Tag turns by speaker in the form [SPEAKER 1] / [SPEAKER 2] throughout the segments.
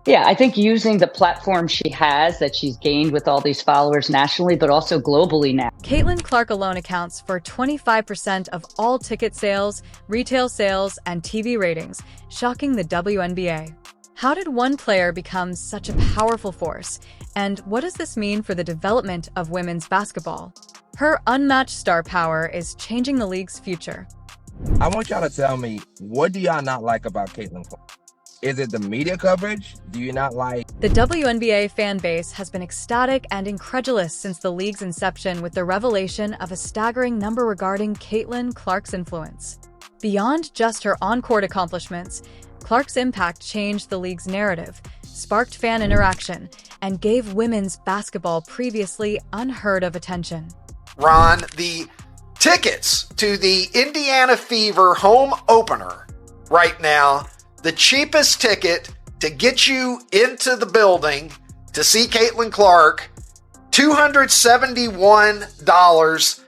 [SPEAKER 1] Yeah, I think using the platform she has that she's gained with all these followers nationally, but also globally now.
[SPEAKER 2] Caitlin Clark alone accounts for 25% of all ticket sales, retail sales, and TV ratings, shocking the WNBA. How did one player become such a powerful force? And what does this mean for the development of women's basketball? Her unmatched star power is changing the league's future.
[SPEAKER 3] I want y'all to tell me, what do y'all not like about Caitlin Clark? Is it the media coverage? Do you not like?
[SPEAKER 2] The WNBA fan base has been ecstatic and incredulous since the league's inception with the revelation of a staggering number regarding Caitlin Clark's influence. Beyond just her on-court accomplishments, Clark's impact changed the league's narrative, sparked fan interaction, and gave women's basketball previously unheard of attention.
[SPEAKER 4] Ron, the tickets to the Indiana Fever home opener right now, the cheapest ticket to get you into the building to see Caitlin Clark, $271.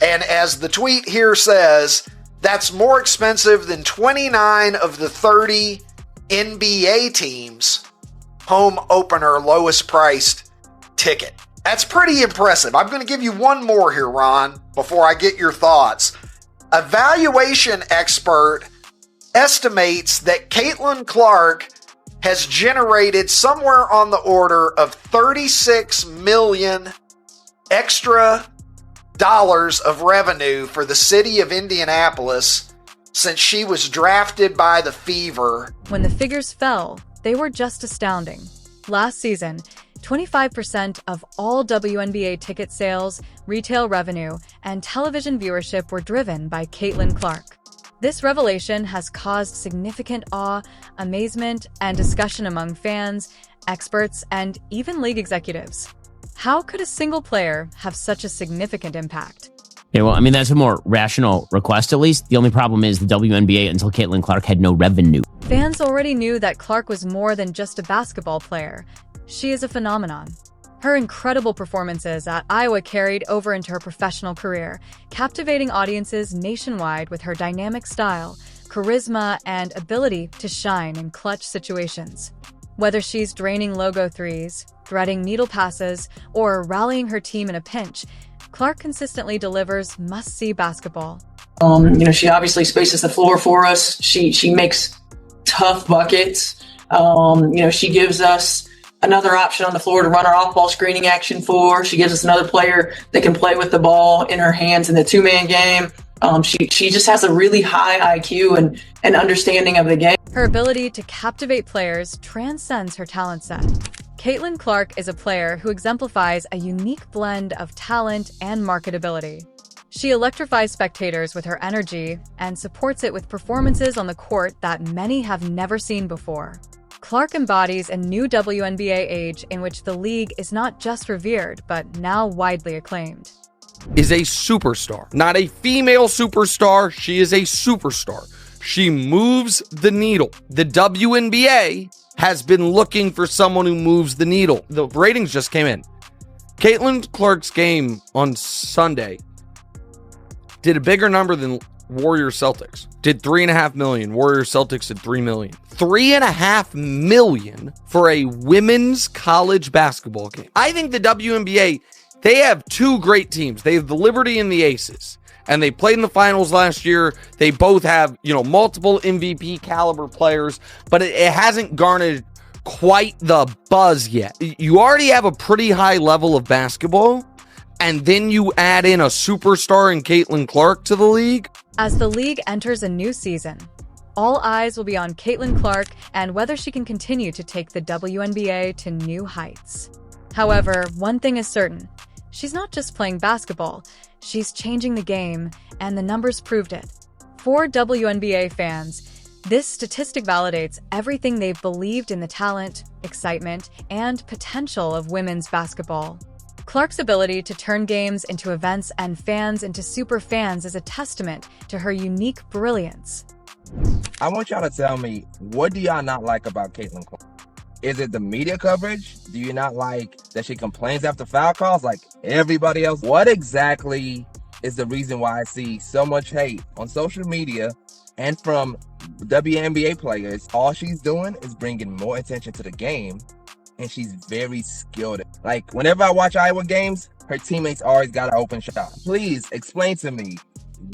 [SPEAKER 4] And as the tweet here says, that's more expensive than 29 of the 30 NBA teams' home opener lowest priced ticket. That's pretty impressive. I'm going to give you one more here, Ron, before I get your thoughts. A valuation expert estimates that Caitlin Clark has generated somewhere on the order of 36 million extra dollars of revenue for the city of Indianapolis since she was drafted by the Fever.
[SPEAKER 2] When the figures fell, they were just astounding. Last season, 25% of all WNBA ticket sales, retail revenue, and television viewership were driven by Caitlin Clark. This revelation has caused significant awe, amazement, and discussion among fans, experts, and even league executives. How could a single player have such a significant impact?
[SPEAKER 5] Yeah, well, I mean, that's a more rational request, at least. The only problem is the WNBA, until Caitlin Clark, had no revenue.
[SPEAKER 2] Fans already knew that Clark was more than just a basketball player. She is a phenomenon. Her incredible performances at Iowa carried over into her professional career, captivating audiences nationwide with her dynamic style, charisma, and ability to shine in clutch situations. Whether she's draining logo threes, threading needle passes, or rallying her team in a pinch, Clark consistently delivers must-see basketball.
[SPEAKER 6] She obviously spaces the floor for us. She makes tough buckets. She gives us another option on the floor to run our off-ball screening action for. She gives us another player that can play with the ball in her hands in the two-man game. She just has a really high IQ and understanding of the game.
[SPEAKER 2] Her ability to captivate players transcends her talent set. Caitlin Clark is a player who exemplifies a unique blend of talent and marketability. She electrifies spectators with her energy and supports it with performances on the court that many have never seen before. Clark embodies a new WNBA age in which the league is not just revered, but now widely acclaimed.
[SPEAKER 7] Is a superstar, not a female superstar. She is a superstar. She moves the needle. The WNBA has been looking for someone who moves the needle. The ratings just came in. Caitlin Clark's game on Sunday did a bigger number than Warriors Celtics. Did 3.5 million. Warriors Celtics did 3 million. 3.5 million for a women's college basketball game. I think the WNBA, they have two great teams. They have the Liberty and the Aces. And they played in the finals last year. They both have, multiple MVP caliber players, but it hasn't garnered quite the buzz yet. You already have a pretty high level of basketball, and then you add in a superstar in Caitlin Clark to the league.
[SPEAKER 2] As the league enters a new season, all eyes will be on Caitlin Clark and whether she can continue to take the WNBA to new heights. However, one thing is certain. She's not just playing basketball. She's changing the game, and the numbers proved it. For WNBA fans, this statistic validates everything they've believed in the talent, excitement, and potential of women's basketball. Clark's ability to turn games into events and fans into super fans is a testament to her unique brilliance.
[SPEAKER 3] I want y'all to tell me, what do y'all not like about Caitlin Clark? Is it the media coverage? Do you not like that she complains after foul calls like everybody else? What exactly is the reason why I see so much hate on social media and from WNBA players, all she's doing is bringing more attention to the game, and she's very skilled. Like, whenever I watch Iowa games, her teammates always got an open shot. Please explain to me,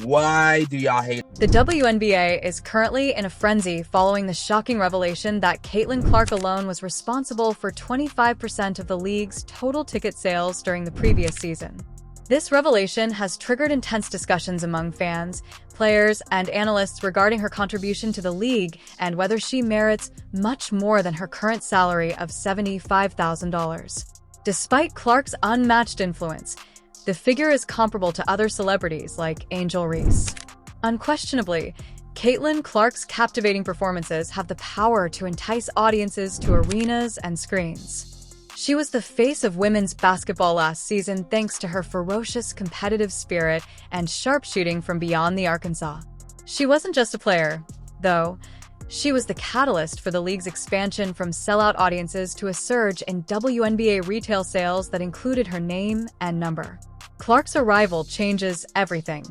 [SPEAKER 3] why do y'all hate?
[SPEAKER 2] The WNBA is currently in a frenzy following the shocking revelation that Caitlin Clark alone was responsible for 25% of the league's total ticket sales during the previous season. This revelation has triggered intense discussions among fans, players, and analysts regarding her contribution to the league and whether she merits much more than her current salary of $75,000. Despite Clark's unmatched influence, the figure is comparable to other celebrities like Angel Reese. Unquestionably, Caitlin Clark's captivating performances have the power to entice audiences to arenas and screens. She was the face of women's basketball last season thanks to her ferocious competitive spirit and sharp shooting from beyond the Arkansas. She wasn't just a player, though. She was the catalyst for the league's expansion from sellout audiences to a surge in WNBA retail sales that included her name and number. Clark's arrival changes everything.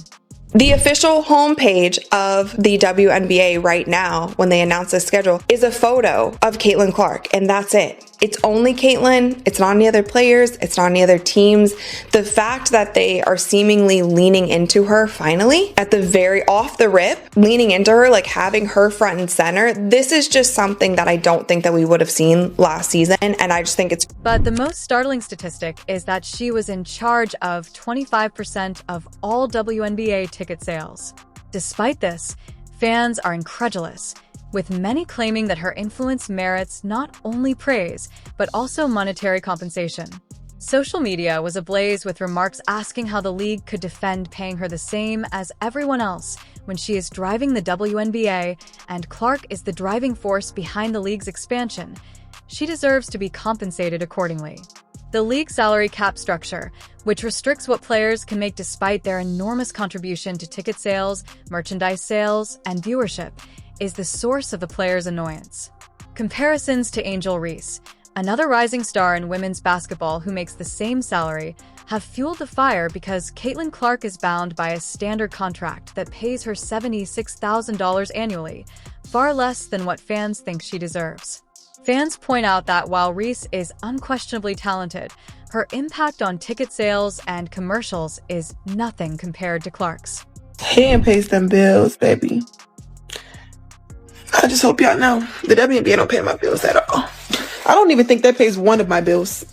[SPEAKER 8] The official homepage of the WNBA right now, when they announce the schedule, is a photo of Caitlin Clark, and that's it. It's only Caitlin. It's not any other players. It's not any other teams. The fact that they are seemingly leaning into her finally, at the very off the rip, leaning into her, like having her front and center, this is just something that I don't think that we would have seen last season, and I just think it's...
[SPEAKER 2] But the most startling statistic is that she was in charge of 25% of all WNBA ticket sales. Despite this, fans are incredulous, with many claiming that her influence merits not only praise, but also monetary compensation. Social media was ablaze with remarks asking how the league could defend paying her the same as everyone else when she is driving the WNBA and Clark is the driving force behind the league's expansion. She deserves to be compensated accordingly. The league salary cap structure, which restricts what players can make despite their enormous contribution to ticket sales, merchandise sales, and viewership, is the source of the players' annoyance. Comparisons to Angel Reese, another rising star in women's basketball who makes the same salary, have fueled the fire because Caitlin Clark is bound by a standard contract that pays her $76,000 annually, far less than what fans think she deserves. Fans point out that while Reese is unquestionably talented, her impact on ticket sales and commercials is nothing compared to Clark's.
[SPEAKER 9] Hand pays them bills, baby. I just hope y'all know the WNBA don't pay my bills at all. I don't even think that pays one of my bills.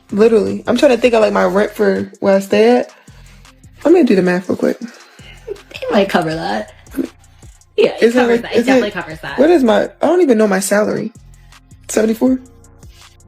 [SPEAKER 9] Literally. I'm trying to think of like my rent for where I stay at. I'm gonna do the math real quick.
[SPEAKER 10] It might cover that. Yeah, it covers that. It definitely covers that.
[SPEAKER 9] What is I don't even know my salary. 74?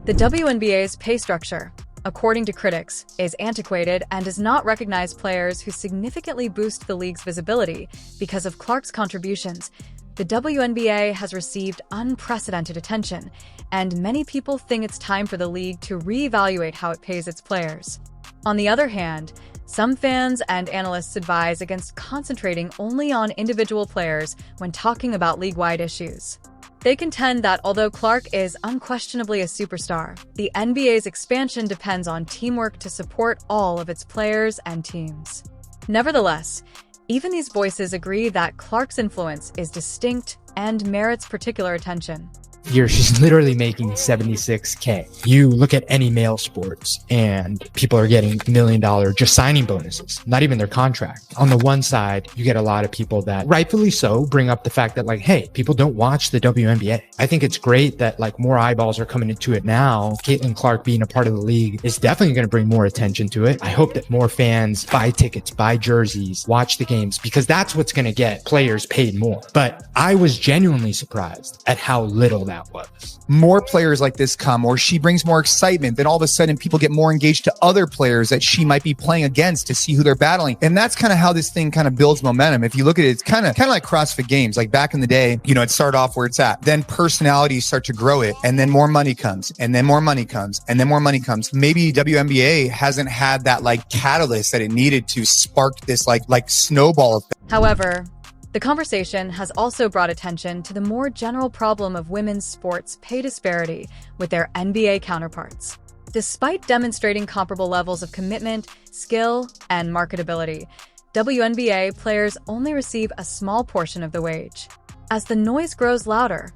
[SPEAKER 2] The WNBA's pay structure, according to critics, is antiquated and does not recognize players who significantly boost the league's visibility because of Clark's contributions. The WNBA has received unprecedented attention, and many people think it's time for the league to reevaluate how it pays its players. On the other hand, some fans and analysts advise against concentrating only on individual players when talking about league-wide issues. They contend that although Clark is unquestionably a superstar, the NBA's expansion depends on teamwork to support all of its players and teams. Nevertheless, even these voices agree that Clark's influence is distinct and merits particular attention.
[SPEAKER 11] Here, she's literally making $76K. You look at any male sports and people are getting $1 million just signing bonuses, not even their contract. On the one side, you get a lot of people that rightfully so bring up the fact that like, hey, people don't watch the WNBA. I think it's great that like more eyeballs are coming into it now. Caitlin Clark being a part of the league is definitely going to bring more attention to it. I hope that more fans buy tickets, buy jerseys, watch the games, because that's what's going to get players paid more. But I was genuinely surprised at how little that was.
[SPEAKER 12] More players like this come, or she brings more excitement, then all of a sudden people get more engaged to other players that she might be playing against to see who they're battling. And that's kind of how this thing kind of builds momentum. If you look at it, it's kind of like CrossFit Games. Like back in the day, you know, it started off where it's at. Then personalities start to grow it, and then more money comes, and then more money comes, and then more money comes. Maybe WNBA hasn't had that like catalyst that it needed to spark this like snowball effect.
[SPEAKER 2] However, the conversation has also brought attention to the more general problem of women's sports pay disparity with their NBA counterparts. Despite demonstrating comparable levels of commitment, skill, and marketability, WNBA players only receive a small portion of the wage. As the noise grows louder,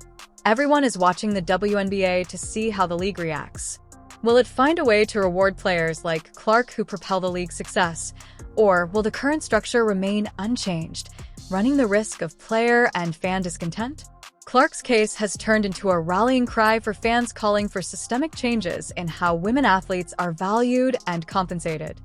[SPEAKER 2] everyone is watching the WNBA to see how the league reacts. Will it find a way to reward players like Clark who propel the league's success, or will the current structure remain unchanged, running the risk of player and fan discontent? Clark's case has turned into a rallying cry for fans calling for systemic changes in how women athletes are valued and compensated.